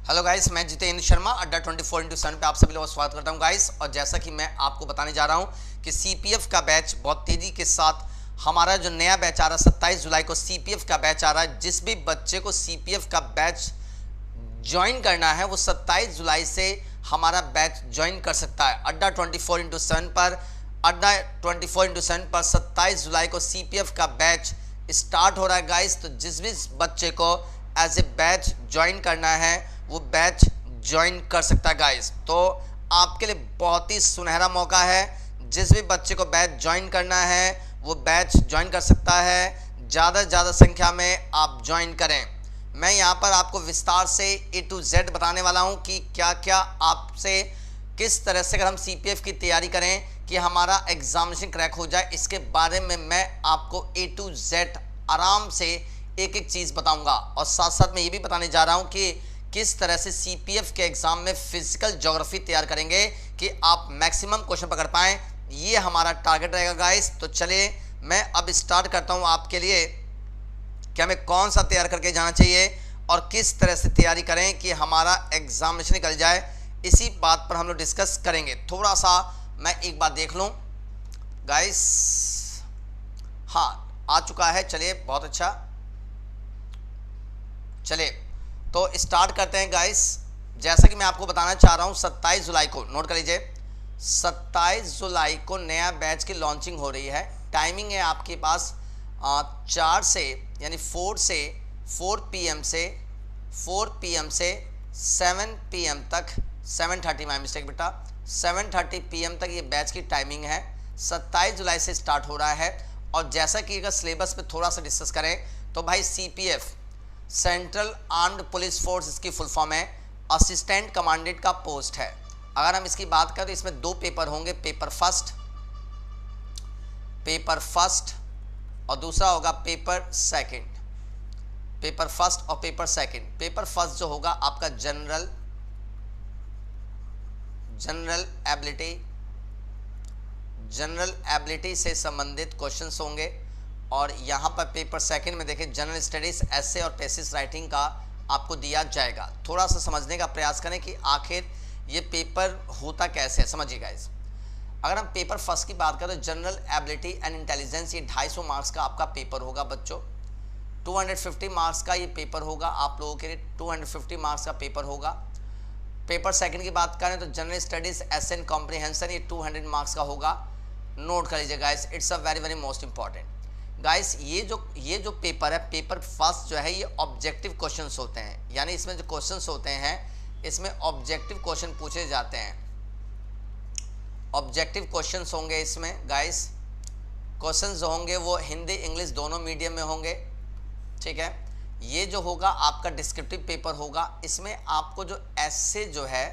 Hello guys, मैं जितेंद्र शर्मा अड्डा 24/7 पे आप सभी लोगों का स्वागत करता हूं गाइस। और जैसा कि मैं आपको बताने जा रहा हूं कि सीपीएफ का बैच बहुत तेज़ी के साथ हमारा जो नया बैच आ रहा है 27 जुलाई को सीपीएफ का बैच आ रहा है। जिस भी बच्चे को सीपीएफ का बैच ज्वाइन करना है वो 27 जुलाई से हमारा बैच ज्वाइन कर सकता है। अड्डा 24/7 पर 27 जुलाई को सीपीएफ का बैच स्टार्ट हो रहा है गाइस। तो जिस भी बच्चे को एज ए बैच ज्वाइन करना है वो बैच ज्वाइन कर सकता है गाइस। तो आपके लिए बहुत ही सुनहरा मौका है। जिस भी बच्चे को बैच ज्वाइन करना है वो बैच ज्वाइन कर सकता है। ज़्यादा से ज़्यादा संख्या में आप ज्वाइन करें। मैं यहाँ पर आपको विस्तार से A to Z बताने वाला हूँ कि क्या क्या आपसे किस तरह से अगर हम सीपीएफ की तैयारी करें कि हमारा एग्जामिनेशन क्रैक हो जाए, इसके बारे में मैं आपको A to Z आराम से एक एक चीज़ बताऊंगा। और साथ साथ मैं ये भी बताने जा रहा हूँ कि किस तरह से सीपीएफ के एग्ज़ाम में फिजिकल ज्योग्राफी तैयार करेंगे कि आप मैक्सिमम क्वेश्चन पकड़ पाएँ। ये हमारा टारगेट रहेगा गाइस। तो चलिए मैं अब स्टार्ट करता हूँ आपके लिए कि हमें कौन सा तैयार करके जाना चाहिए और किस तरह से तैयारी करें कि हमारा एग्जामिनेशन निकल जाए। इसी बात पर हम लोग डिस्कस करेंगे। थोड़ा सा मैं एक बात देख लूँ गाइस। हाँ, आ चुका है। चलिए, बहुत अच्छा। चलिए तो स्टार्ट करते हैं गाइस। जैसा कि मैं आपको बताना चाह रहा हूँ 27 जुलाई को नोट कर लीजिए। 27 जुलाई को नया बैच की लॉन्चिंग हो रही है। टाइमिंग है आपके पास 4 से यानी 4 PM से 7 PM तक, 7:30 माई मिस्टेक बेटा, 7:30 PM तक ये बैच की टाइमिंग है। 27 जुलाई से स्टार्ट हो रहा है। और जैसा कि अगर सिलेबस पे थोड़ा सा डिस्कस करें तो भाई CPF central armed police force इसकी फुल फॉर्म है। असिस्टेंट कमांडेंट का पोस्ट है। अगर हम इसकी बात करें तो इसमें 2 पेपर होंगे, पेपर फर्स्ट और दूसरा होगा पेपर सेकंड। पेपर फर्स्ट और पेपर सेकंड। पेपर फर्स्ट जो होगा आपका जनरल एबिलिटी से संबंधित क्वेश्चंस होंगे। और यहाँ पर पेपर सेकंड में देखिए जनरल स्टडीज, एसे और पेसिस राइटिंग का आपको दिया जाएगा। थोड़ा सा समझने का प्रयास करें कि आखिर ये पेपर होता कैसे है, समझिए गाइस। अगर हम पेपर फर्स्ट की बात करें तो जनरल एबिलिटी एंड इंटेलिजेंस, ये 250 मार्क्स का आपका पेपर होगा बच्चों। 250 मार्क्स का ये पेपर होगा आप लोगों के लिए। 250 मार्क्स का पेपर होगा। पेपर सेकंड की बात करें तो general studies, essay and comprehension, ये 200 मार्क्स का होगा। नोट कर लीजिए guys, it's a very very most important guys. ये जो पेपर है, पेपर फर्स्ट जो है, ये ऑब्जेक्टिव क्वेश्चंस होते हैं। यानी इसमें जो क्वेश्चंस होते हैं इसमें ऑब्जेक्टिव क्वेश्चन पूछे जाते हैं। ऑब्जेक्टिव क्वेश्चंस होंगे इसमें गाइस। क्वेश्चंस जो होंगे वो हिंदी इंग्लिश दोनों मीडियम में होंगे, ठीक है। ये जो होगा आपका डिस्क्रिप्टिव पेपर होगा। इसमें आपको जो एसे जो है,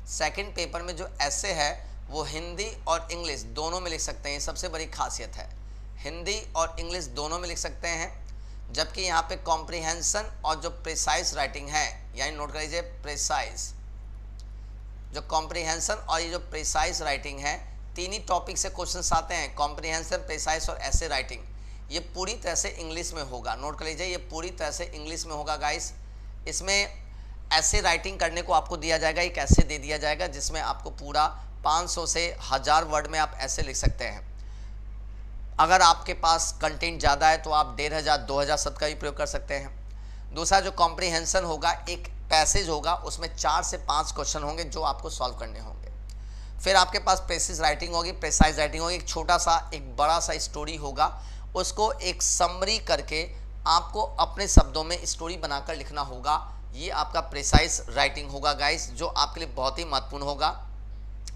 सेकंड पेपर में जो एसे है वो हिंदी और इंग्लिश दोनों में लिख सकते हैं। सबसे बड़ी खासियत है, हिंदी और इंग्लिश दोनों में लिख सकते हैं। जबकि यहाँ पे कॉम्प्रिहेंशन और जो प्रिसाइज राइटिंग है, यानी नोट कर लीजिए प्रिसाइज, जो कॉम्प्रिहेंशन और ये जो प्रिसाइज राइटिंग है, तीन ही टॉपिक से क्वेश्चंस आते हैं, कॉम्प्रिहेंशन, प्रिसाइज और एसे राइटिंग। ये पूरी तरह से इंग्लिश में होगा। नोट कर लीजिए, ये पूरी तरह से इंग्लिश में होगा गाइस। इसमें ऐसे राइटिंग करने को आपको दिया जाएगा, एक ऐसे दे दिया जाएगा जिसमें आपको पूरा 500 से 1000 वर्ड में आप ऐसे लिख सकते हैं। अगर आपके पास कंटेंट ज़्यादा है तो आप 1500 2000 शब्द का भी प्रयोग कर सकते हैं। दूसरा जो कॉम्प्रिहेंशन होगा, एक पैसेज होगा, उसमें 4 से 5 क्वेश्चन होंगे जो आपको सॉल्व करने होंगे। फिर आपके पास प्रेसिस राइटिंग होगी, प्रेसाइज राइटिंग होगी। एक छोटा सा, एक बड़ा सा स्टोरी होगा, उसको एक समरी करके आपको अपने शब्दों में स्टोरी बनाकर लिखना होगा। ये आपका प्रेसाइज राइटिंग होगा गाइस, जो आपके लिए बहुत ही महत्वपूर्ण होगा।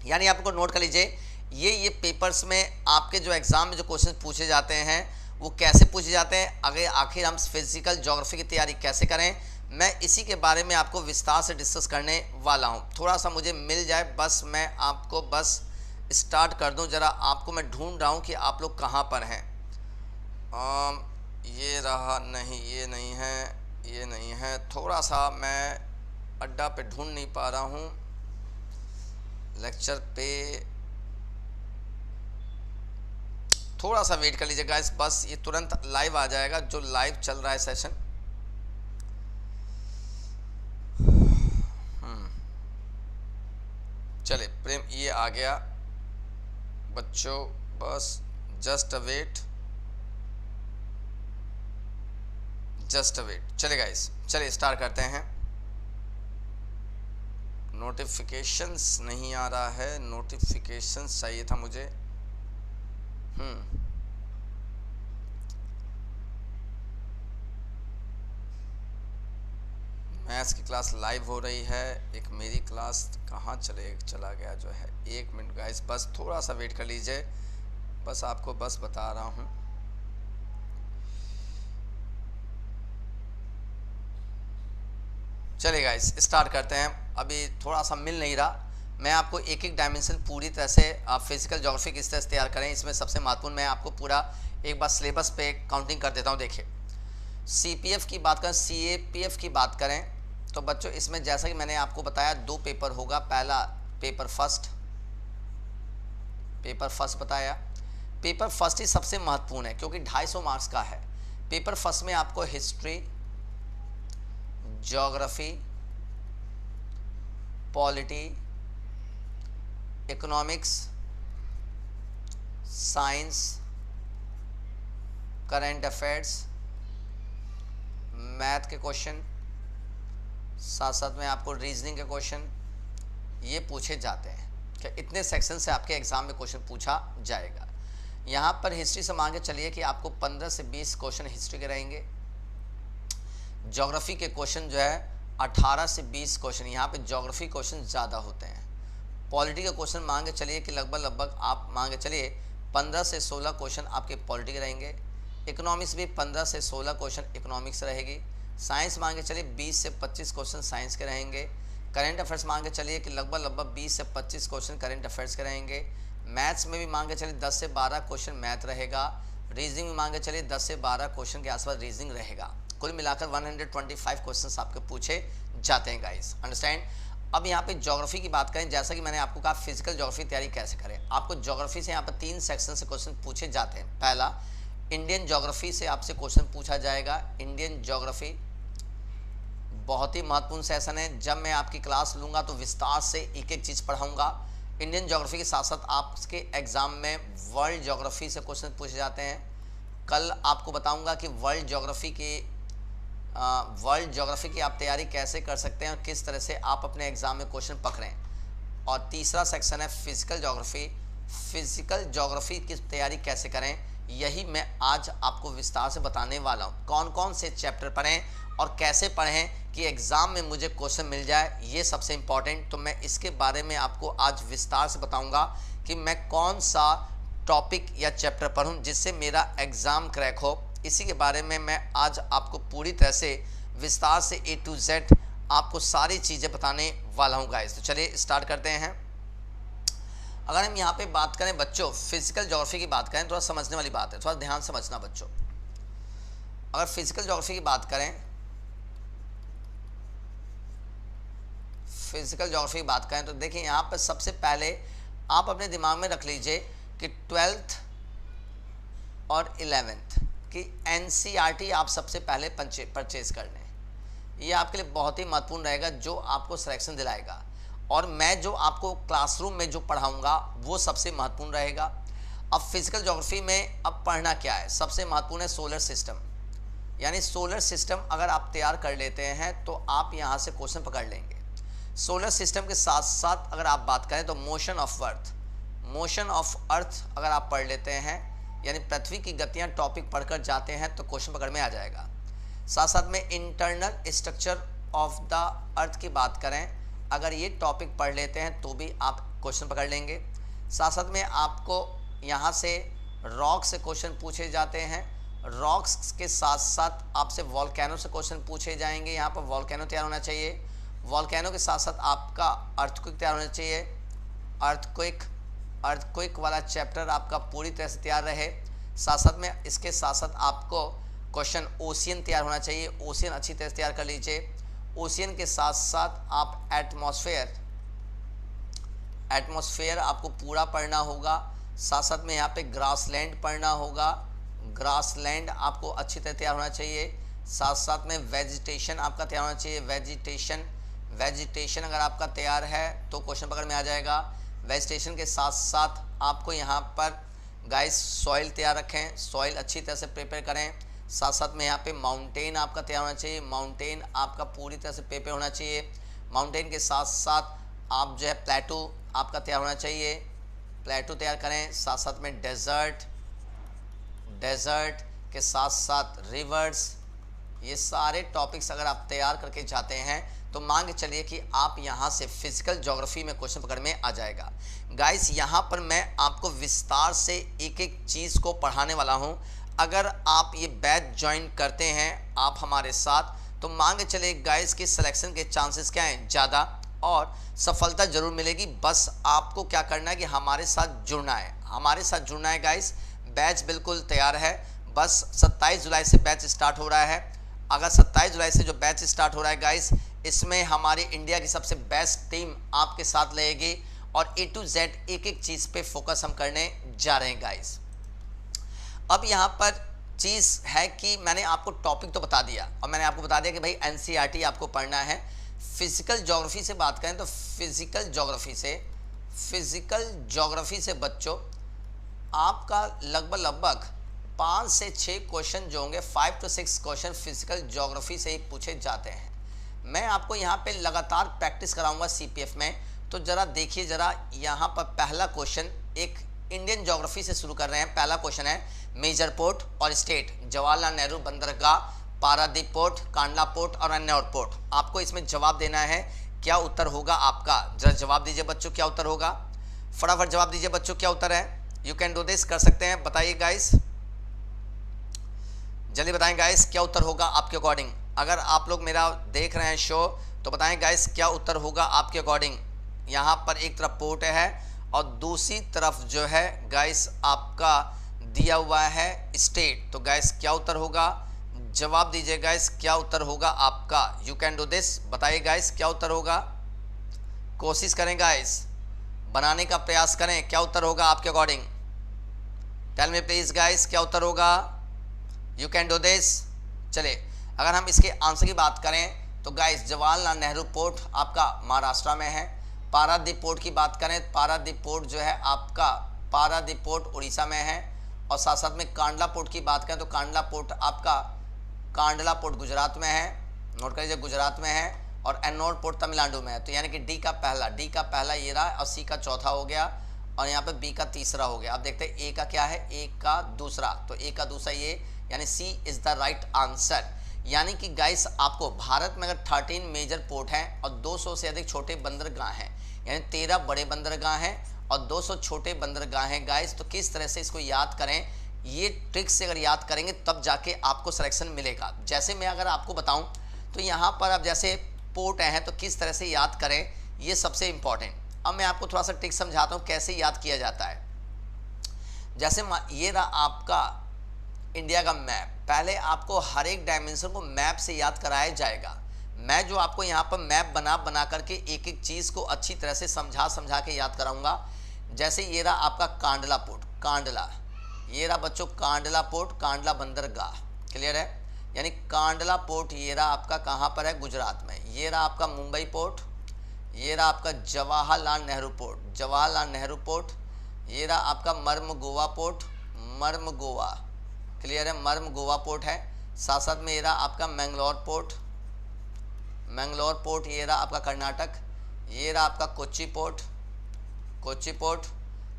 यानी आपको नोट कर लीजिए, ये पेपर्स में आपके जो एग्ज़ाम में जो क्वेश्चन पूछे जाते हैं वो कैसे पूछे जाते हैं। अगर आखिर हम फिजिकल ज्योग्राफी की तैयारी कैसे करें, मैं इसी के बारे में आपको विस्तार से डिस्कस करने वाला हूँ। थोड़ा सा मुझे मिल जाए, बस मैं आपको बस स्टार्ट कर दूँ। ज़रा आपको मैं ढूंढ रहा हूँ कि आप लोग कहाँ पर हैं। ये रहा, नहीं ये नहीं है, ये नहीं है। थोड़ा सा मैं अड्डा पे ढूंढ नहीं पा रहा हूँ, लेक्चर पे। थोड़ा सा वेट कर लीजिए गाइस, बस ये तुरंत लाइव आ जाएगा, जो लाइव चल रहा है सेशन। चले प्रेम, ये आ गया बच्चों, बस जस्ट वेट, जस्ट वेट। चले गाइस, चलिए स्टार्ट करते हैं। नोटिफिकेशंस नहीं आ रहा है, नोटिफिकेशंस चाहिए था मुझे। मैथ्स की क्लास लाइव हो रही है, एक मेरी क्लास कहाँ चला गया जो है। 1 मिनट गाइस, बस थोड़ा सा वेट कर लीजिए, बस आपको बस बता रहा हूँ। चलिए गाइस स्टार्ट करते हैं। अभी थोड़ा सा मिल नहीं रहा, मैं आपको एक एक डायमेंशन पूरी तरह से फिजिकल ज्योग्राफी किस तरह से तैयार करें, इसमें सबसे महत्वपूर्ण मैं आपको पूरा एक बार सिलेबस पे काउंटिंग कर देता हूँ। देखिए सीपीएफ की बात करें, सीएपीएफ की बात करें तो बच्चों इसमें जैसा कि मैंने आपको बताया 2 पेपर होगा। पहला पेपर फर्स्ट बताया। पेपर फर्स्ट ही सबसे महत्वपूर्ण है क्योंकि 250 मार्क्स का है। पेपर फर्स्ट में आपको history, geography, polity, economics, science, current affairs, math के क्वेश्चन, साथ साथ में आपको रीजनिंग के क्वेश्चन ये पूछे जाते हैं कि इतने सेक्शन से आपके एग्ज़ाम में क्वेश्चन पूछा जाएगा। यहाँ पर हिस्ट्री से मान के चलिए कि आपको 15 से 20 क्वेश्चन हिस्ट्री के रहेंगे। ज्योग्राफी के क्वेश्चन जो है 18 से 20 क्वेश्चन, यहाँ पे ज्योग्राफी क्वेश्चन ज़्यादा होते हैं। पॉलिटी के क्वेश्चन मान के चलिए कि लगभग आप मान के चलिए 15 से 16 क्वेश्चन आपके पॉलिटी के रहेंगे। इकोनॉमिक्स भी 15 से 16 क्वेश्चन इकोनॉमिक्स रहेगी। साइंस मान के चलिए 20 से 25 क्वेश्चन साइंस के रहेंगे। करंट अफेयर्स मान के चलिए कि लगभग 20 से 25 क्वेश्चन करंट अफेयर्स के रहेंगे। मैथ्स में भी मान के चलिए 10 से 12 क्वेश्चन मैथ रहेगा। रीजनिंग में मान के चलिए 10 से 12 क्वेश्चन के आसपास रीजनिंग रहेगा। कुल मिलाकर 125 क्वेश्चन आपके पूछे जाते हैं गाइस, अंडरस्टैंड। अब यहाँ पे ज्योग्राफी की बात करें, जैसा कि मैंने आपको कहा फिजिकल ज्योग्राफी तैयारी कैसे करें। आपको ज्योग्राफी से यहाँ पर 3 सेक्शन से क्वेश्चन पूछे जाते हैं। पहला इंडियन ज्योग्राफी से आपसे क्वेश्चन पूछा जाएगा। इंडियन ज्योग्राफी बहुत ही महत्वपूर्ण सेशन है। जब मैं आपकी क्लास लूँगा तो विस्तार से एक एक चीज़ पढ़ाऊँगा। इंडियन ज्योग्राफी के साथ साथ आपके एग्ज़ाम में वर्ल्ड ज्योग्राफी से क्वेश्चन पूछे जाते हैं। कल आपको बताऊँगा कि वर्ल्ड ज्योग्राफी की आप तैयारी कैसे कर सकते हैं और किस तरह से आप अपने एग्ज़ाम में क्वेश्चन पकड़ें। और तीसरा सेक्शन है फिजिकल ज्योग्राफी। फिजिकल ज्योग्राफी की तैयारी कैसे करें, यही मैं आज आपको विस्तार से बताने वाला हूँ। कौन कौन से चैप्टर पढ़ें और कैसे पढ़ें कि एग्ज़ाम में मुझे क्वेश्चन मिल जाए, ये सबसे इम्पॉर्टेंट। तो मैं इसके बारे में आपको आज विस्तार से बताऊँगा कि मैं कौन सा टॉपिक या चैप्टर पढ़ूँ जिससे मेरा एग्ज़ाम क्रैक हो। इसी के बारे में मैं आज आपको पूरी तरह से विस्तार से A to Z आपको सारी चीज़ें बताने वाला हूँ गाइस। तो चलिए स्टार्ट करते हैं। अगर हम यहाँ पे बात करें बच्चों, फिजिकल ज्योग्राफी की बात करें, थोड़ा समझने वाली बात है, थोड़ा ध्यान समझना बच्चों। अगर फिजिकल ज्योग्राफी की बात करें, तो देखिए यहाँ पर सबसे पहले आप अपने दिमाग में रख लीजिए कि 12th और 11th की NCERT आप सबसे पहले परचेज कर लें। ये आपके लिए बहुत ही महत्वपूर्ण रहेगा, जो आपको सिलेक्शन दिलाएगा। और मैं जो आपको क्लासरूम में जो पढ़ाऊँगा वो सबसे महत्वपूर्ण रहेगा। अब फिजिकल ज्योग्राफी में अब पढ़ना क्या है, सबसे महत्वपूर्ण है सोलर सिस्टम। यानी सोलर सिस्टम अगर आप तैयार कर लेते हैं तो आप यहाँ से क्वेश्चन पकड़ लेंगे। सोलर सिस्टम के साथ साथ अगर आप बात करें तो मोशन ऑफ अर्थ अगर आप पढ़ लेते हैं, यानी पृथ्वी की गतियाँ टॉपिक पढ़कर जाते हैं तो क्वेश्चन पकड़ में आ जाएगा। साथ साथ में इंटरनल स्ट्रक्चर ऑफ द अर्थ की बात करें, अगर ये टॉपिक पढ़ लेते हैं तो भी आप क्वेश्चन पकड़ लेंगे। साथ साथ में आपको यहाँ से रॉक से क्वेश्चन पूछे जाते हैं। रॉक्स के साथ साथ आपसे वॉल्केनो से क्वेश्चन पूछे जाएंगे। यहाँ पर वॉल्केनो तैयार होना चाहिए। वॉल्केनो के साथ साथ आपका अर्थक्वेक तैयार होना चाहिए। अर्थक्वेक वाला चैप्टर आपका पूरी तरह से तैयार रहे। साथ साथ में इसके साथ साथ आपको क्वेश्चन ओशियन तैयार होना चाहिए। ओशियन अच्छी तरह से तैयार कर लीजिए। ओशियन के साथ साथ आप एटमॉस्फेयर आपको पूरा पढ़ना होगा। साथ साथ में यहाँ पे ग्रासलैंड पढ़ना होगा। ग्रासलैंड आपको अच्छी तरह तैयार होना चाहिए। साथ साथ में वेजिटेशन आपका तैयार होना चाहिए। वेजिटेशन अगर आपका तैयार है तो क्वेश्चन पकड़ में आ जाएगा। वेजिटेशन के साथ साथ आपको यहाँ पर गाइस सॉइल तैयार रखें, सॉइल अच्छी तरह से प्रिपेयर करें। साथ साथ में यहाँ पे माउंटेन आपका तैयार होना चाहिए, माउंटेन आपका पूरी तरह से प्रिपेयर होना चाहिए। माउंटेन के साथ साथ आप जो है प्लेटू आपका तैयार होना चाहिए, प्लेटू तैयार करें। साथ साथ में डेजर्ट, डेजर्ट के साथ साथ रिवर्स, ये सारे टॉपिक्स अगर आप तैयार करके जाते हैं तो मान के चलिए कि आप यहाँ से फिजिकल ज्योग्राफी में क्वेश्चन पकड़ में आ जाएगा। गाइस यहाँ पर मैं आपको विस्तार से एक एक चीज़ को पढ़ाने वाला हूँ। अगर आप ये बैच ज्वाइन करते हैं आप हमारे साथ तो मान के चलिए गाइस कि सिलेक्शन के चांसेस क्या हैं, ज़्यादा, और सफलता जरूर मिलेगी। बस आपको क्या करना है कि हमारे साथ जुड़ना है, हमारे साथ जुड़ना है गाइस। बैच बिल्कुल तैयार है, बस 27 जुलाई से बैच स्टार्ट हो रहा है। अगर 27 जुलाई से जो बैच स्टार्ट हो रहा है गाइस, इसमें हमारी इंडिया की सबसे बेस्ट टीम आपके साथ रहेगी और A to Z एक एक चीज़ पे फोकस हम करने जा रहे हैं गाइस। अब यहाँ पर चीज़ है कि मैंने आपको टॉपिक तो बता दिया और मैंने आपको बता दिया कि भाई NCERT आपको पढ़ना है। फिजिकल ज्योग्राफी से बात करें तो फिजिकल ज्योग्राफी से बच्चों आपका लगभग 5 से 6 क्वेश्चन जो होंगे, 5 to 6 क्वेश्चन फिजिकल ज्योग्राफी से ही पूछे जाते हैं। मैं आपको यहाँ पे लगातार प्रैक्टिस कराऊंगा CPF में, तो ज़रा देखिए, ज़रा यहाँ पर पहला क्वेश्चन एक इंडियन ज्योग्राफी से शुरू कर रहे हैं। पहला क्वेश्चन है मेजर पोर्ट और स्टेट, जवाहरलाल नेहरू बंदरगाह, पारादीप पोर्ट, कांडला पोर्ट और एन्नौर पोर्ट। आपको इसमें जवाब देना है, क्या उत्तर होगा आपका? जरा जवाब दीजिए बच्चों, क्या उत्तर होगा? फटाफट जवाब दीजिए बच्चों, क्या उत्तर है? यू कैन डू दिस, कर सकते हैं, बताइए गाइस, जल्दी बताएं गाइस, क्या उत्तर होगा आपके अकॉर्डिंग? अगर आप लोग मेरा देख रहे हैं शो तो बताएं गाइस, क्या उत्तर होगा आपके अकॉर्डिंग? यहाँ पर एक तरफ पोर्ट है और दूसरी तरफ जो है गाइस आपका दिया हुआ है स्टेट। तो गाइस क्या उत्तर होगा? जवाब दीजिए गाइस, क्या उत्तर होगा आपका? यू कैन डू दिस, बताइए गाइस, क्या उत्तर होगा? कोशिश करें गाइस, बनाने का प्रयास करें, क्या उत्तर होगा आपके according? Tell me please guys, क्या उत्तर होगा? You can do this. चलिए, अगर हम इसके आंसर की बात करें तो गाइस जवाहरलाल नेहरू पोर्ट आपका महाराष्ट्र में है। पारादीप पोर्ट की बात करें, पारादीप पोर्ट जो है आपका, पारादीप पोर्ट उड़ीसा में है। और साथ साथ में कांडला पोर्ट की बात करें तो कांडला पोर्ट आपका, कांडला पोर्ट गुजरात में है, नोट कर लीजिए, गुजरात में है। और एन्नौर पोर्ट तमिलनाडु में है। तो यानी कि डी का पहला ये रहा और सी का चौथा हो गया और यहाँ पे बी का तीसरा हो गया। अब देखते हैं ए का क्या है, ए का दूसरा, तो ए का दूसरा ये, यानी सी इज़ द राइट आंसर। यानी कि गाइस आपको भारत में अगर 13 मेजर पोर्ट हैं और 200 से अधिक छोटे बंदरगाह हैं, यानी 13 बड़े बंदरगाह हैं और 200 छोटे बंदरगाह हैं गाइस, तो किस तरह से इसको याद करें, ये ट्रिक से अगर याद करेंगे तब जाके आपको सिलेक्शन मिलेगा। जैसे मैं अगर आपको बताऊं तो यहाँ पर अब जैसे पोर्ट हैं तो किस तरह से याद करें, ये सबसे इम्पॉर्टेंट। अब मैं आपको थोड़ा सा ट्रिक समझाता हूँ कैसे याद किया जाता है। जैसे ये रहा आपका इंडिया का मैप, पहले आपको हर एक डायमेंशन को मैप से याद कराया जाएगा। मैं जो आपको यहाँ पर मैप बना करके एक एक चीज़ को अच्छी तरह से समझा के याद कराऊंगा। जैसे ये रहा आपका कांडला पोर्ट, कांडला, ये रहा बच्चों कांडला पोर्ट, कांडला बंदरगाह, क्लियर है? यानी कांडला पोर्ट ये रहा आपका कहाँ पर है, गुजरात में। ये रहा आपका मुंबई पोर्ट, ये रहा आपका जवाहरलाल नेहरू पोर्ट, जवाहरलाल नेहरू पोर्ट। ये रहा आपका मर्म गोवा पोर्ट, मर्म गोवा, क्लियर है, मर्म गोवा पोर्ट है। साथ साथ में ये रहा आपका मैंगलोर पोर्ट, मैंगलोर पोर्ट। ये रहा आपका कर्नाटक। ये रहा आपका Kochi port, Kochi port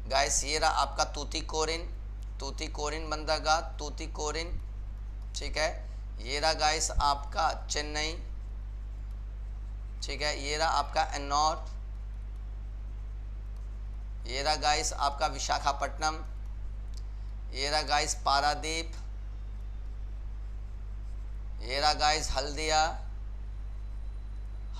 guys. ये रहा आपका तूतीकोरिन, तूतीकोरिन बंदरगाह, तूतीकोरिन, ठीक है। ये रहा गाइस आपका चेन्नई, ठीक है। ये रहा आपका एन्नौर। ये रहा गाइस आपका विशाखापट्टनम। ये रहा गाइस पारादीप। ये रहा गाइस हल्दिया,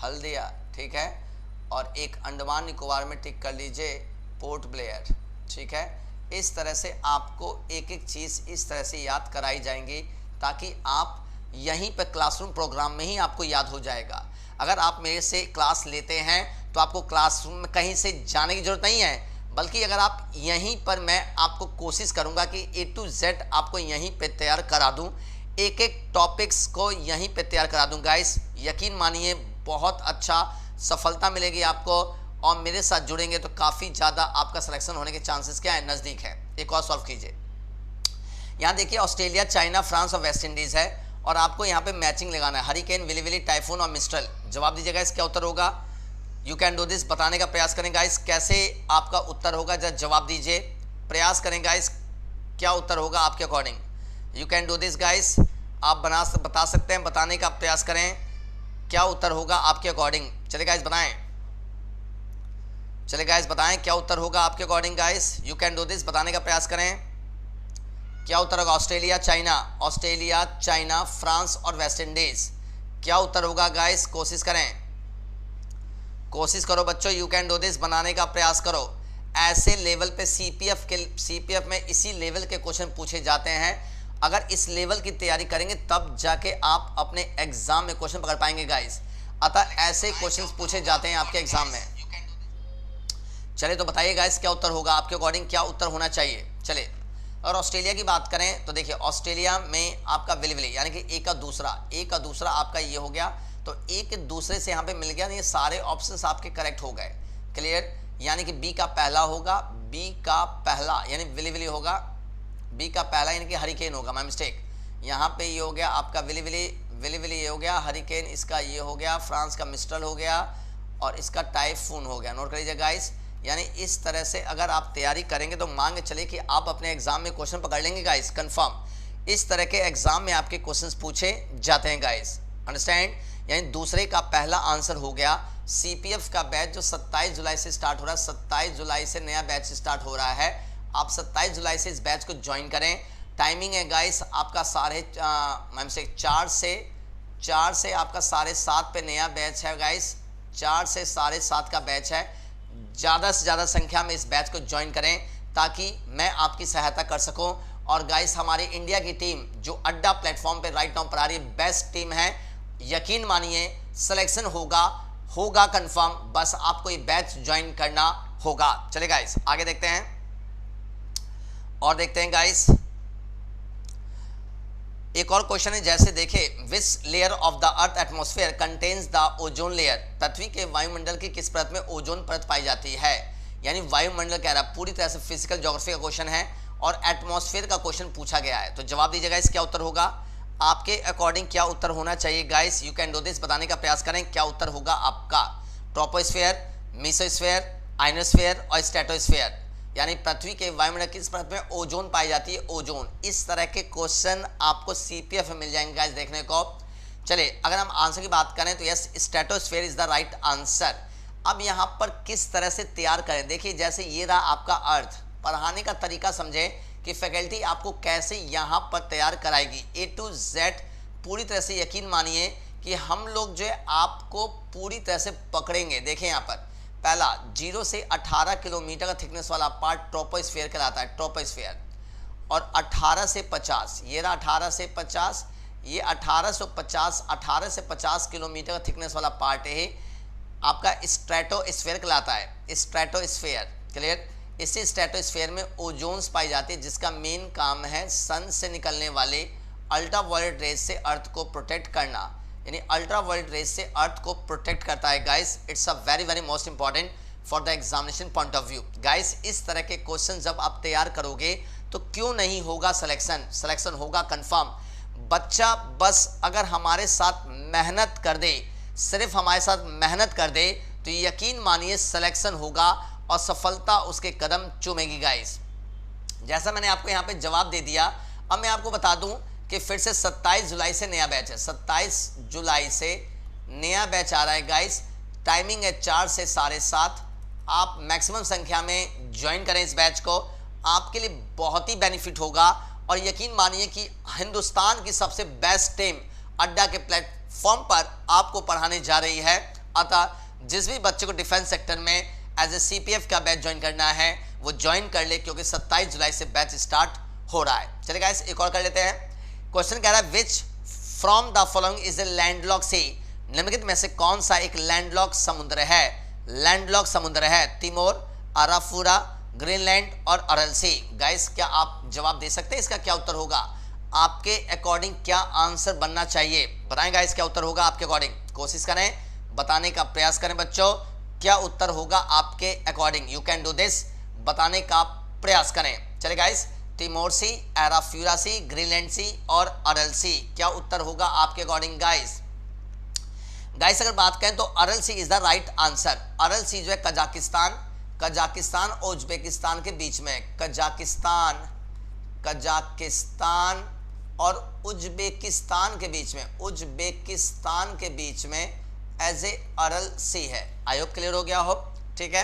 हल्दिया, ठीक है। और एक अंडमान निकोबार में टिक कर लीजिए पोर्ट ब्लेयर, ठीक है। इस तरह से आपको एक एक चीज़ इस तरह से याद कराई जाएंगी ताकि आप यहीं पर क्लासरूम प्रोग्राम में ही आपको याद हो जाएगा। अगर आप मेरे से क्लास लेते हैं तो आपको क्लासरूम में कहीं से जाने की ज़रूरत नहीं है, बल्कि अगर आप यहीं पर, मैं आपको कोशिश करूंगा कि A to Z आपको यहीं पे तैयार करा दूं, एक एक टॉपिक्स को यहीं पे तैयार करा दूं गाइस। यकीन मानिए बहुत अच्छा सफलता मिलेगी आपको, और मेरे साथ जुड़ेंगे तो काफ़ी ज़्यादा आपका सिलेक्शन होने के चांसेस क्या है, नज़दीक है। एक और सॉल्व कीजिए। यहाँ देखिए ऑस्ट्रेलिया, चाइना, फ्रांस और वेस्ट इंडीज़ है, और आपको यहाँ पे मैचिंग लगाना है, हरिकेन, विली, टाइफून और मिस्ट्रल। जवाब दीजिएगा इस क्या उत्तर होगा। यू कैन डू दिस, बताने का प्रयास करें गाइस कैसे आपका उत्तर होगा, जब जवाब दीजिए, प्रयास करें गाइस क्या उत्तर होगा आपके according. You can do this guys, आप बता सकते हैं, बताने का प्रयास करें क्या उत्तर होगा आपके अकॉर्डिंग। चलिए गाइस बताएं, चलिए गाइस बताएं क्या उत्तर होगा आपके according guys. You can do this, बताने का प्रयास करें क्या उत्तर होगा। ऑस्ट्रेलिया, चाइना, फ्रांस और वेस्ट इंडीज, क्या उत्तर होगा गाइस, कोशिश करें, कोशिश करो बच्चों। यू कैन डू दिस, बनाने का प्रयास करो। ऐसे लेवल पे सीपीएफ में इसी लेवल के क्वेश्चन पूछे जाते हैं। अगर इस लेवल की तैयारी करेंगे तब जाके आप अपने एग्जाम में क्वेश्चन पकड़ पाएंगे गाइस। अतः ऐसे क्वेश्चंस पूछे जाते हैं आपके एग्जाम में। चलिए तो बताइए गाइस क्या उत्तर होगा आपके अकॉर्डिंग, क्या उत्तर होना चाहिए। चलिए, और ऑस्ट्रेलिया की बात करें तो देखिए ऑस्ट्रेलिया में आपका विली यानी कि एक का दूसरा आपका ये हो गया, तो एक दूसरे से यहाँ पे मिल गया, ये सारे ऑप्शंस आपके करेक्ट हो गए। क्लियर, यानी कि बी का पहला होगा, बी का पहला यानी विली होगा, बी का पहला यानी कि हरिकेन होगा, माय मिस्टेक। यहाँ पे ये हो गया आपका विली ये हो गया, हरिकेन इसका ये हो गया, फ्रांस का मिस्ट्रल हो गया, और इसका टाइफून हो गया। नोट कर लीजिए गाइस, यानी इस तरह से अगर आप तैयारी करेंगे तो मान के चलिए कि आप अपने एग्जाम में क्वेश्चन पकड़ लेंगे गाइस, कंफर्म। इस तरह के एग्जाम में आपके क्वेश्चंस पूछे जाते हैं गाइस, अंडरस्टैंड। यानी दूसरे का पहला आंसर हो गया। सीपीएफ का बैच जो 27 जुलाई से स्टार्ट हो रहा है, 27 जुलाई से नया बैच स्टार्ट हो रहा है। आप 27 जुलाई से इस बैच को ज्वाइन करें। टाइमिंग है गाइस आपका 4 से आपका 7:30 पे नया बैच है गाइस, 4 से 7:30 का बैच है। ज़्यादा से ज़्यादा संख्या में इस बैच को ज्वाइन करें ताकि मैं आपकी सहायता कर सकूं। और गाइस हमारी इंडिया की टीम जो अड्डा प्लेटफॉर्म पे राइट नाउ पर आ रही है, बेस्ट टीम है, यकीन मानिए सिलेक्शन होगा कंफर्म, बस आपको ये बैच ज्वाइन करना होगा। चलिए गाइस आगे देखते हैं, और देखते हैं गाइस एक और क्वेश्चन है। जैसे देखिए, which layer of the earth atmosphere contains the ozone layer, पृथ्वी के वायुमंडल की किस परत में ओजोन परत पाई जाती है। यानी वायुमंडल कह रहा है, पूरी तरह से फिजिकल ज्योग्राफी का क्वेश्चन है और एटमॉस्फेयर का क्वेश्चन पूछा गया है। तो जवाब दीजिएगा इस क्या उत्तर होगा आपके अकॉर्डिंग, क्या उत्तर होना चाहिए guys. You can do this, बताने का प्रयास करें क्या उत्तर होगा आपका। ट्रोपोस्फेयर, मेसोस्फेयर, आयनोस्फेयर और स्ट्रेटोस्फेयर, यानी पृथ्वी के वायुमंडल किस परत में ओजोन पाई जाती है, ओजोन। इस तरह के क्वेश्चन आपको सीपीएफ में मिल जाएंगे गाइस देखने को। चलिए अगर हम आंसर की बात करें तो yes, stratosphere is the right answer. अब यहाँ पर किस तरह से तैयार करें, देखिए जैसे ये रहा आपका अर्थ, पढ़ाने का तरीका समझे कि फैकल्टी आपको कैसे यहाँ पर तैयार कराएगी A to Z। पूरी तरह से यकीन मानिए कि हम लोग जो है आपको पूरी तरह से पकड़ेंगे। देखें यहाँ पर पहला 0 से 18 किलोमीटर का थिकनेस वाला पार्ट ट्रोपोस्फेयर कहलाता है, ट्रोपोस्फेयर। और 18 से 50, ये रहा 18 से 50, ये 18 से 50 किलोमीटर का थिकनेस वाला पार्ट है आपका स्ट्रेटोस्फेयर कहलाता है, स्ट्रेटोस्फेयर। क्लियर, इसी स्ट्रेटोस्फेयर में ओजोन्स पाई जाती है जिसका मेन काम है सन से निकलने वाले अल्ट्रावायलेट रेज से अर्थ को प्रोटेक्ट करना। यानी अल्ट्रावायलेट रेज से अर्थ को प्रोटेक्ट करता है guys. It's a very most important for the examination point of view. Guys इस तरह के क्वेश्चन जब आप तैयार करोगे तो क्यों नहीं होगा सिलेक्शन होगा कंफर्म। बच्चा बस अगर हमारे साथ मेहनत कर दे, सिर्फ हमारे साथ मेहनत कर दे तो यकीन मानिए सिलेक्शन होगा और सफलता उसके कदम चूमेगी गाइस। जैसा मैंने आपको यहाँ पे जवाब दे दिया, अब मैं आपको बता दूं कि फिर से 27 जुलाई से नया बैच है, 27 जुलाई से नया बैच आ रहा है गाइस। टाइमिंग है 4 से 7:30। आप मैक्सिमम संख्या में ज्वाइन करें इस बैच को, आपके लिए बहुत ही बेनिफिट होगा। और यकीन मानिए कि हिंदुस्तान की सबसे बेस्ट टीम अड्डा के प्लेटफॉर्म पर आपको पढ़ाने जा रही है। अतः जिस भी बच्चे को डिफेंस सेक्टर में एज ए सीपीएफ का बैच ज्वाइन करना है वो ज्वाइन कर ले, क्योंकि 27 जुलाई से बैच स्टार्ट हो रहा है। चलिए गाइस एक और कर लेते हैं। क्वेश्चन कह रहा है which from the following is a landlock sea, निम्नलिखित में से कौन सा एक लैंडलॉक समुद्र है। लैंडलॉक समुद्र है तिमोर, अराफुरा, ग्रीनलैंड और अरल सी। गाइस क्या आप जवाब दे सकते हैं इसका क्या उत्तर होगा आपके अकॉर्डिंग, क्या आंसर बनना चाहिए, बताएं गाइस क्या उत्तर होगा आपके अकॉर्डिंग। कोशिश करें, बताने का प्रयास करें बच्चों, क्या उत्तर होगा आपके according. You can do this, बताने का प्रयास करें। चलिए गाइस, तिमोर सी, एराफ्यूरा सी, ग्रीनलैंड सी और अरल सी, क्या उत्तर होगा आपके अकॉर्डिंग गाइस। गाइस अगर बात करें तो अरल सी इज द राइट आंसर। अरल सी जो है कजाकिस्तान और उज्बेकिस्तान के बीच में, कजाकिस्तान और उज्बेकिस्तान के बीच में एज ए अरल सी है। आई होप क्लियर हो गया हो, ठीक है।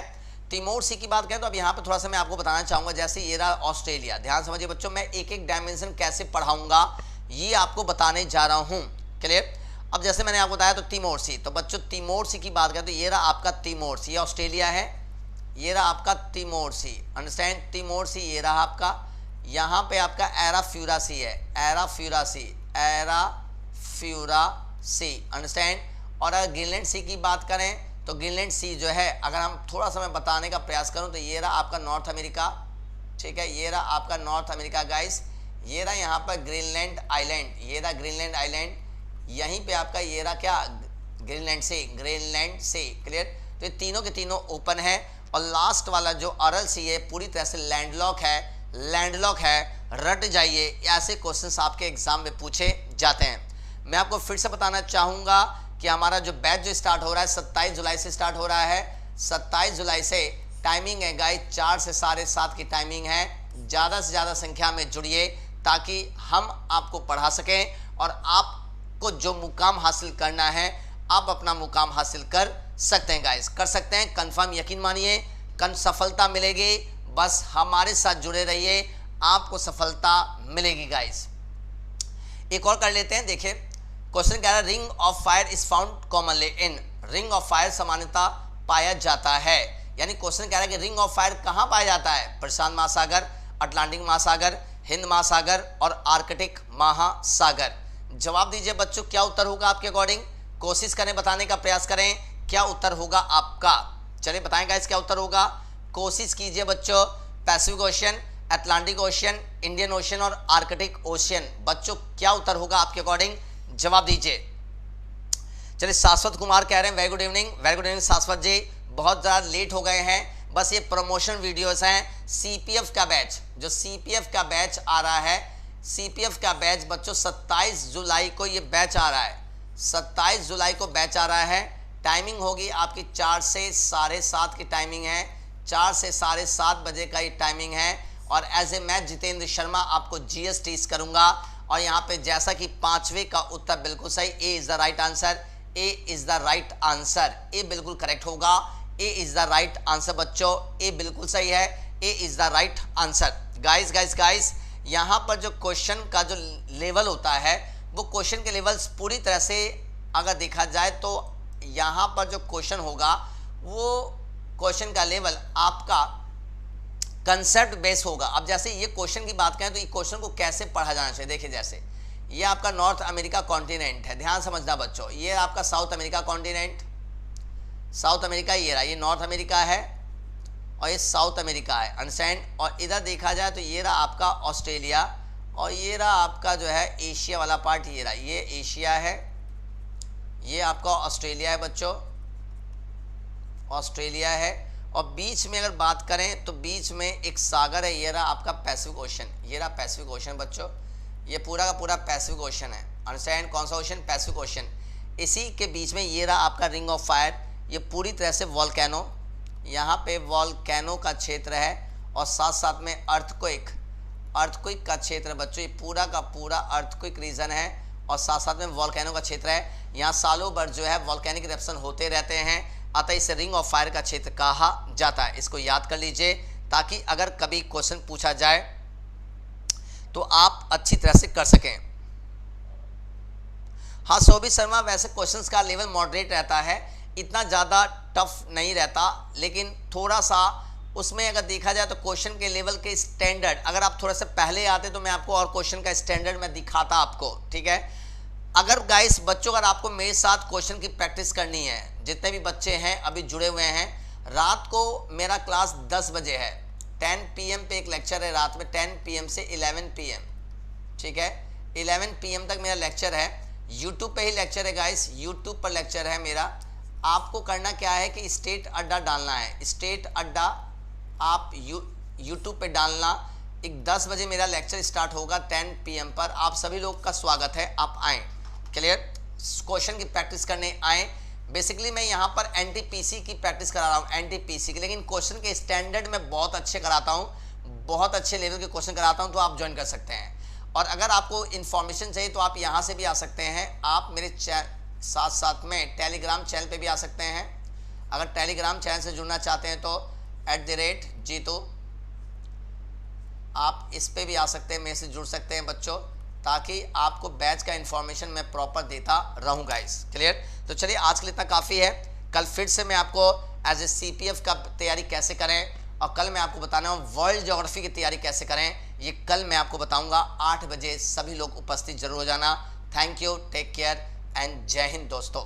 तिमोर सी की बात करें तो अब यहाँ पे थोड़ा सा मैं आपको बताना चाहूंगा, जैसे ये रहा ऑस्ट्रेलिया। ध्यान समझिए बच्चों, मैं एक एक डायमेंशन कैसे पढ़ाऊंगा ये आपको बताने जा रहा हूँ, क्लियर। अब जैसे मैंने आपको बताया तो तिमोर सी, तो बच्चों तिमोर सी की बात करें तो ये रहा आपका तिमोर सी, ये ऑस्ट्रेलिया है, ये रहा आपका तिमोर सी, अंडरस्टैंड। तिमोर सी ये रहा आपका, यहाँ पे आपका एराफ्यूरा सी है, एराफ्यूरा सी, अंडरस्टैंड। और अगर ग्रीनलैंड सी की बात करें तो ग्रीनलैंड सी जो है, अगर हम थोड़ा सा मैं बताने का प्रयास करूं तो ये रहा आपका नॉर्थ अमेरिका, ठीक है, ये रहा आपका नॉर्थ अमेरिका गाइस। ये रहा यहाँ पर ग्रीनलैंड आइलैंड, ये रहा ग्रीनलैंड आइलैंड, यहीं पे आपका ये रहा क्या, ग्रीनलैंड सी, क्लियर। तो ये तीनों के तीनों ओपन है। और लास्ट वाला जो अरल सी है पूरी तरह से लैंडलॉक है, रट जाइए, ऐसे क्वेश्चंस आपके एग्जाम में पूछे जाते हैं। मैं आपको फिर से बताना चाहूँगा कि हमारा जो बैच जो स्टार्ट हो रहा है 27 जुलाई से स्टार्ट हो रहा है। 27 जुलाई से टाइमिंग है गाइस 4 से 7:30 की टाइमिंग है। ज़्यादा से ज़्यादा संख्या में जुड़िए ताकि हम आपको पढ़ा सकें और आपको जो मुकाम हासिल करना है आप अपना मुकाम हासिल कर सकते हैं गाइस, कर सकते हैं, कंफर्म यकीन मानिए, सफलता मिलेगी। बस हमारे साथ जुड़े रहिए, आपको सफलता मिलेगी गाइस। एक और कर लेते हैं, देखिए क्वेश्चन कह रहा है ring of fire is found commonly in, ring of fire सामान्यतः पाया जाता है। यानी क्वेश्चन कह रहा है कि रिंग ऑफ फायर कहाँ पाया जाता है, प्रशांत महासागर, अटलांटिक महासागर, हिंद महासागर और आर्कटिक महासागर। जवाब दीजिए बच्चों, क्या उत्तर होगा आपके अकॉर्डिंग। कोशिश करें बताने का प्रयास करें, क्या उत्तर होगा आपका। चलिए बताएं गाइस क्या उत्तर होगा, कोशिश कीजिए बच्चों। Pacific ocean, Atlantic ocean, Indian ocean और आर्कटिक ओशियन, बच्चों क्या उत्तर होगा आपके अकॉर्डिंग, जवाब दीजिए। चलिए शाश्वत कुमार कह रहे हैं वेरी गुड इवनिंग शाश्वत जी, बहुत ज़्यादा लेट हो गए हैं, बस ये प्रमोशन वीडियोस हैं। सीपीएफ का बैच, जो सीपीएफ का बैच आ रहा है, सीपीएफ का बैच बच्चों 27 जुलाई को ये बैच आ रहा है, 27 जुलाई को बैच आ रहा है। टाइमिंग होगी आपकी 4 से 7:30 की टाइमिंग है, 4 से 7:30 बजे का ये टाइमिंग है। और एज ए मैं जितेंद्र शर्मा आपको जीएस टीच करूंगा। और यहाँ पे जैसा कि 5वें का उत्तर बिल्कुल सही, A is the right answer, A is the right answer, A बिल्कुल करेक्ट होगा, A is the right answer बच्चों, ए बिल्कुल सही है, A is the right answer. Guys यहाँ पर जो क्वेश्चन का जो लेवल होता है वो क्वेश्चन के लेवल्स पूरी तरह से अगर देखा जाए तो यहाँ पर जो क्वेश्चन होगा वो क्वेश्चन का लेवल आपका कंसेप्ट बेस होगा। अब जैसे ये क्वेश्चन की बात करें तो ये क्वेश्चन को कैसे पढ़ा जाना चाहिए, देखिए जैसे ये आपका नॉर्थ अमेरिका कॉन्टिनेंट है, ध्यान समझना बच्चों, ये आपका south America continent, south America ये रहा, ये नॉर्थ अमेरिका है और ये साउथ अमेरिका है, अंडरस्टैंड। और इधर देखा जाए तो ये रहा आपका ऑस्ट्रेलिया और ये रहा आपका जो है एशिया वाला पार्ट, ये रहा, ये एशिया है, ये आपका ऑस्ट्रेलिया है बच्चों, ऑस्ट्रेलिया है। और बीच में अगर बात करें तो बीच में एक सागर है, ये रहा आपका पैसिफिक ओशन, ये रहा पैसिफिक ओशन बच्चों, ये पूरा का पूरा पैसिफिक ओशन है, अंडरस्टैंड। कौन सा ओशन, पैसिफिक ओशन। इसी के बीच में ये रहा आपका रिंग ऑफ फायर, ये पूरी तरह से वॉल्केनो, यहाँ पे वॉल्केनो का क्षेत्र है और साथ साथ में अर्थक्वेक का क्षेत्र है बच्चों, ये पूरा का पूरा अर्थक्वेक रीजन है और साथ साथ में वॉल्केनो का क्षेत्र है। यहाँ सालों भर जो है वॉल्केनिक इरप्शन होते रहते हैं, अतः इसे रिंग ऑफ फायर का क्षेत्र कहा जाता है। इसको याद कर लीजिए ताकि अगर कभी क्वेश्चन पूछा जाए तो आप अच्छी तरह से कर सकें। हाँ शोभित शर्मा, वैसे क्वेश्चंस का लेवल मॉडरेट रहता है, इतना ज़्यादा टफ नहीं रहता, लेकिन थोड़ा सा उसमें अगर देखा जाए तो क्वेश्चन के लेवल के स्टैंडर्ड, अगर आप थोड़ा सा पहले आते तो मैं आपको और क्वेश्चन का स्टैंडर्ड मैं दिखाता आपको, ठीक है। अगर गाइस बच्चों अगर आपको मेरे साथ क्वेश्चन की प्रैक्टिस करनी है, जितने भी बच्चे हैं अभी जुड़े हुए हैं, रात को मेरा क्लास 10 बजे है, 10 PM पे एक लेक्चर है रात में, 10 PM से 11 PM, ठीक है, 11 PM तक मेरा लेक्चर है। यूट्यूब पे ही लेक्चर है गाइस, यूट्यूब पर लेक्चर है मेरा, आपको करना क्या है कि स्टेट अड्डा डालना है, स्टेट अड्डा आप यूट्यूब पे डालना। एक 10 बजे मेरा लेक्चर स्टार्ट होगा 10 PM पर। आप सभी लोग का स्वागत है, आप आएँ। क्लियर? क्वेश्चन की प्रैक्टिस करने आएँ। बेसिकली मैं यहाँ पर NTPC की प्रैक्टिस करा रहा हूँ, NTPC की, लेकिन क्वेश्चन के स्टैंडर्ड में बहुत अच्छे कराता हूँ, बहुत अच्छे लेवल के क्वेश्चन कराता हूँ, तो आप ज्वाइन कर सकते हैं। और अगर आपको इन्फॉर्मेशन चाहिए तो आप यहाँ से भी आ सकते हैं। आप मेरे साथ साथ में टेलीग्राम चैनल पे भी आ सकते हैं। अगर टेलीग्राम चैनल से जुड़ना चाहते हैं तो @Jeetu आप इस पे भी आ सकते हैं, मेरे से जुड़ सकते हैं बच्चों, ताकि आपको बैच का इन्फॉर्मेशन मैं प्रॉपर देता रहूँ गाइस। क्लियर? तो चलिए आज के लिए इतना काफ़ी है। कल फिर से मैं आपको एज ए CPF का तैयारी कैसे करें, और कल मैं आपको बताना हूँ वर्ल्ड ज्योग्राफी की तैयारी कैसे करें, ये कल मैं आपको बताऊंगा। 8 बजे सभी लोग उपस्थित जरूर हो जाना। Thank you, take care and जय हिंद दोस्तों।